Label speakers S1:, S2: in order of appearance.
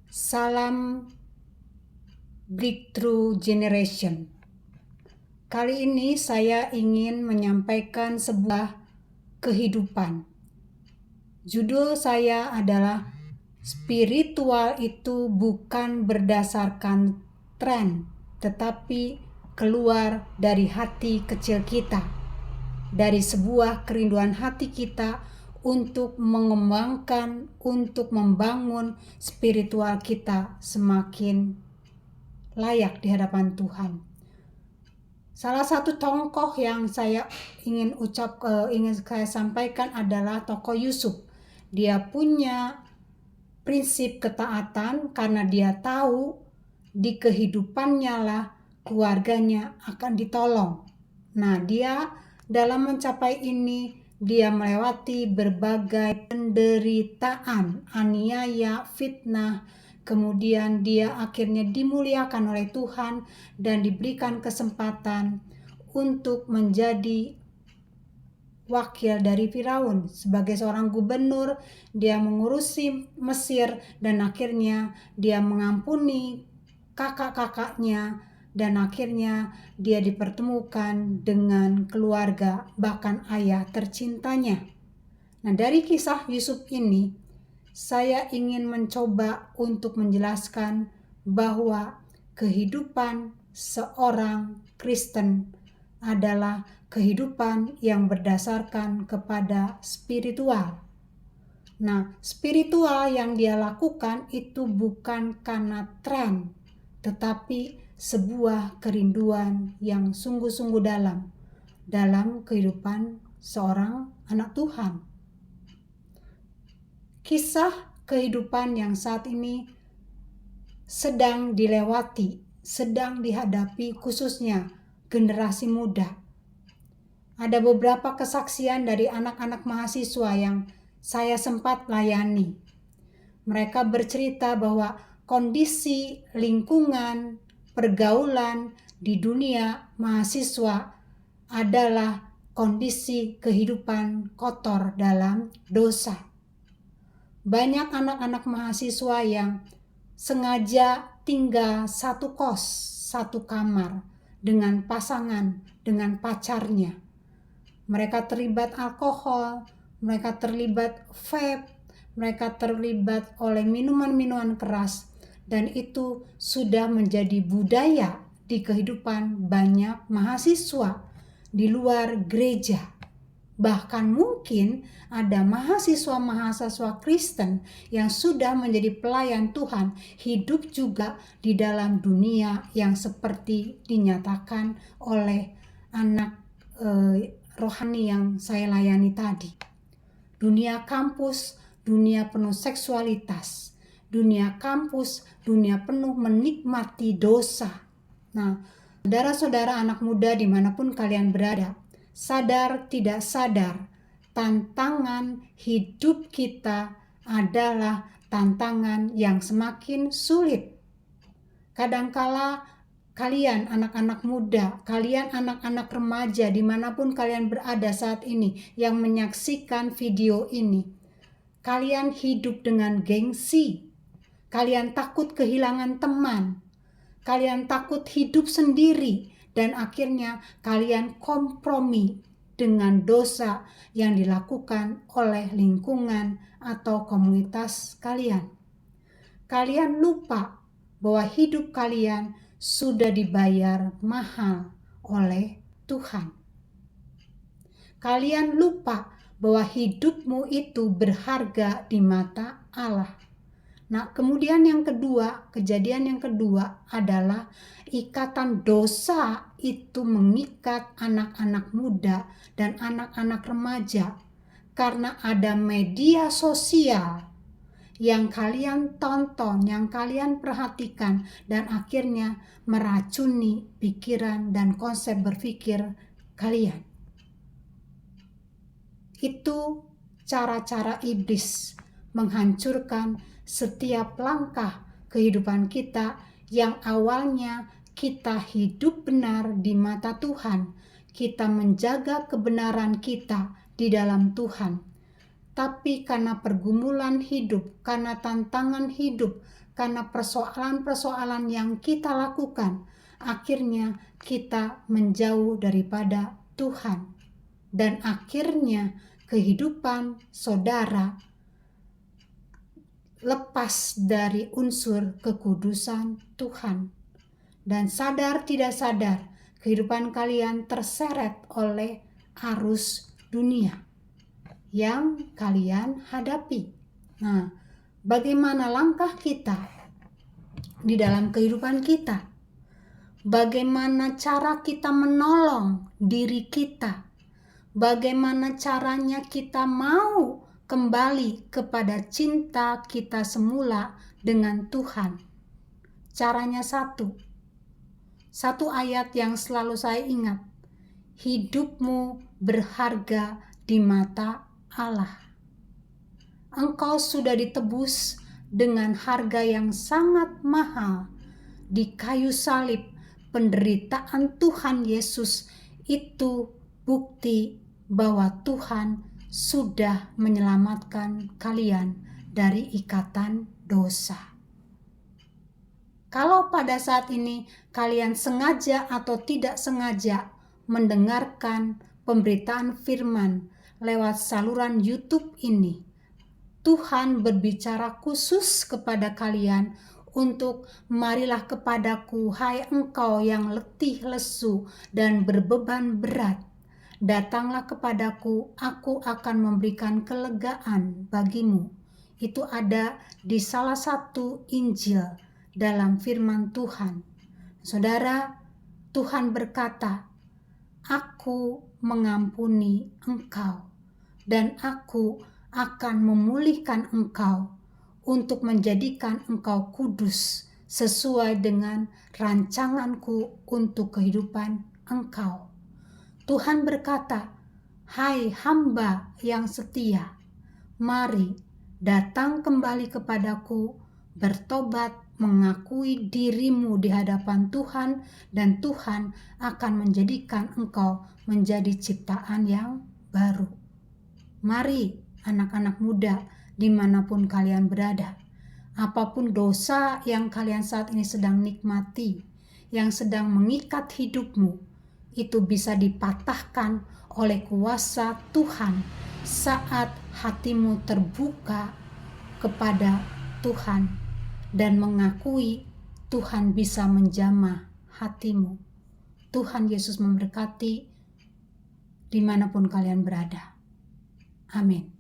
S1: Salam Breakthrough Generation. Kali ini saya ingin menyampaikan sebuah kehidupan. Judul saya adalah spiritual itu bukan berdasarkan tren, tetapi keluar dari hati kecil kita, dari sebuah kerinduan hati kita untuk mengembangkan, untuk membangun spiritual kita semakin layak di hadapan Tuhan. Salah satu tokoh yang saya ingin saya sampaikan adalah tokoh Yusuf. Dia punya prinsip ketaatan karena dia tahu di kehidupannya lah keluarganya akan ditolong. Nah, dia dalam mencapai ini dia melewati berbagai penderitaan, aniaya, fitnah. Kemudian dia akhirnya dimuliakan oleh Tuhan dan diberikan kesempatan untuk menjadi wakil dari Firaun. Sebagai seorang gubernur, dia mengurusi Mesir dan akhirnya dia mengampuni kakak-kakaknya dan akhirnya dia dipertemukan dengan keluarga, bahkan ayah tercintanya. Nah, dari kisah Yusuf ini, saya ingin mencoba untuk menjelaskan bahwa kehidupan seorang Kristen adalah kehidupan yang berdasarkan kepada spiritual. Nah, spiritual yang dia lakukan itu bukan karena tren, tetapi sebuah kerinduan yang sungguh-sungguh dalam kehidupan seorang anak Tuhan. Kisah kehidupan yang saat ini sedang dilewati, sedang dihadapi khususnya generasi muda. Ada beberapa kesaksian dari anak-anak mahasiswa yang saya sempat layani. Mereka bercerita bahwa kondisi lingkungan, pergaulan di dunia mahasiswa adalah kondisi kehidupan kotor dalam dosa. Banyak anak-anak mahasiswa yang sengaja tinggal satu kos, satu kamar dengan pasangan, dengan pacarnya. Mereka terlibat alkohol, mereka terlibat vape, mereka terlibat oleh minuman-minuman keras, dan itu sudah menjadi budaya di kehidupan banyak mahasiswa di luar gereja. Bahkan mungkin ada mahasiswa-mahasiswa Kristen yang sudah menjadi pelayan Tuhan, hidup juga di dalam dunia yang seperti dinyatakan oleh anak rohani yang saya layani tadi. Dunia kampus, dunia penuh seksualitas. Dunia kampus, dunia penuh menikmati dosa. Nah, saudara-saudara anak muda dimanapun kalian berada, sadar tidak sadar, tantangan hidup kita adalah tantangan yang semakin sulit. Kadangkala kalian anak-anak muda, kalian anak-anak remaja dimanapun kalian berada saat ini yang menyaksikan video ini, kalian hidup dengan gengsi, kalian takut kehilangan teman, kalian takut hidup sendiri, dan akhirnya kalian kompromi dengan dosa yang dilakukan oleh lingkungan atau komunitas kalian. Kalian lupa bahwa hidup kalian sudah dibayar mahal oleh Tuhan. Kalian lupa bahwa hidupmu itu berharga di mata Allah. Nah, kemudian kejadian yang kedua adalah ikatan dosa itu mengikat anak-anak muda dan anak-anak remaja karena ada media sosial yang kalian tonton, yang kalian perhatikan, dan akhirnya meracuni pikiran dan konsep berpikir kalian. Itu cara-cara iblis menghancurkan setiap langkah kehidupan kita yang awalnya kita hidup benar di mata Tuhan. Kita menjaga kebenaran kita di dalam Tuhan. tapi karena pergumulan hidup, karena tantangan hidup, karena persoalan-persoalan yang kita lakukan, akhirnya kita menjauh daripada Tuhan. Dan akhirnya kehidupan saudara lepas dari unsur kekudusan Tuhan. Dan sadar tidak sadar, kehidupan kalian terseret oleh arus dunia yang kalian hadapi. Nah, bagaimana langkah kita di dalam kehidupan kita? Bagaimana cara kita menolong diri kita? Bagaimana caranya kita mau kembali kepada cinta kita semula dengan Tuhan? Caranya satu ayat yang selalu saya ingat. Hidupmu berharga di mata Allah. Engkau sudah ditebus dengan harga yang sangat mahal. Di kayu salib, penderitaan Tuhan Yesus itu bukti bahwa Tuhan sudah menyelamatkan kalian dari ikatan dosa. Kalau pada saat ini kalian sengaja atau tidak sengaja mendengarkan pemberitaan firman lewat saluran YouTube ini, Tuhan berbicara khusus kepada kalian untuk marilah kepadaku, hai engkau yang letih lesu dan berbeban berat. Datanglah kepadaku, aku akan memberikan kelegaan bagimu. Itu ada di salah satu Injil dalam firman Tuhan. Saudara, Tuhan berkata, aku mengampuni engkau dan aku akan memulihkan engkau untuk menjadikan engkau kudus sesuai dengan rancanganku untuk kehidupan engkau. Tuhan berkata, hai hamba yang setia, mari datang kembali kepadaku, bertobat, mengakui dirimu di hadapan Tuhan, dan Tuhan akan menjadikan engkau menjadi ciptaan yang baru. Mari anak-anak muda dimanapun kalian berada, apapun dosa yang kalian saat ini sedang nikmati, yang sedang mengikat hidupmu, itu bisa dipatahkan oleh kuasa Tuhan saat hatimu terbuka kepada Tuhan dan mengakui Tuhan bisa menjamah hatimu. Tuhan Yesus memberkati dimanapun kalian berada. Amin.